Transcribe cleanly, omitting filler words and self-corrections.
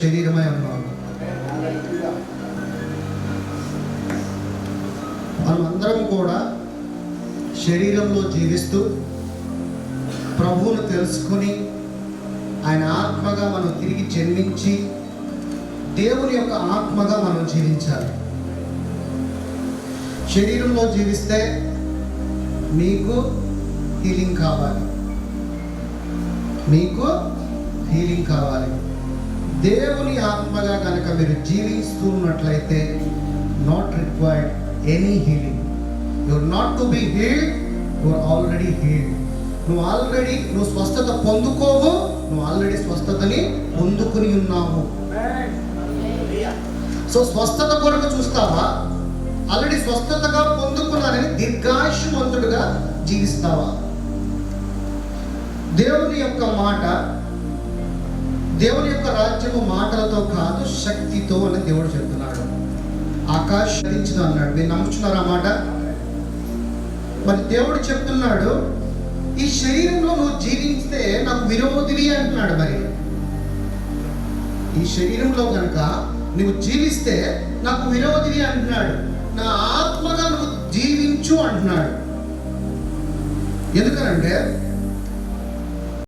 శరీరమై ఉన్నాము. మనమందరం కూడా శరీరంలో జీవిస్తూ ప్రభువును తెలుసుకుని ఆయన ఆత్మగా మనం తిరిగి జన్మించి దేవుని యొక్క ఆత్మగా మనం జీవించాలి. శరీరంలో జీవిస్తే మీకు హీలింగ్ కావాలి, మీకు హీలింగ్ కావాలి. దేవుని ఆత్మగా కనుక మీరు జీవిస్తున్నట్లయితే not required any healing. You are not to be healed, you are already healed. నువ్వు స్వస్థత పొందుకోవు, నువ్వు ఆల్రెడీ స్వస్థతని పొందుకుని ఉన్నావు. సో స్వస్థత కొరకు చూస్తావా? ఆల్రెడీ స్వస్థతగా పొందుకున్నానని దీర్ఘాయుష్మంతుడుగా జీవిస్తావా? దేవుని యొక్క మాట, దేవుని యొక్క రాజ్యము మాటలతో కాదు శక్తితో అని దేవుడు చెప్తున్నాడు. ఆకాశించదు అన్నాడు. మీరు నమ్ముచున్నారా మాట? మరి దేవుడు చెప్తున్నాడు, ఈ శరీరంలో నువ్వు జీవిస్తే నాకు విరోధివి అంటున్నాడు. మరి ఈ శరీరంలో కనుక నువ్వు జీవిస్తే నాకు విరోధివి అంటున్నాడు. నా ఆత్మగా నువ్వు జీవించు అంటున్నాడు. ఎందుకనంటే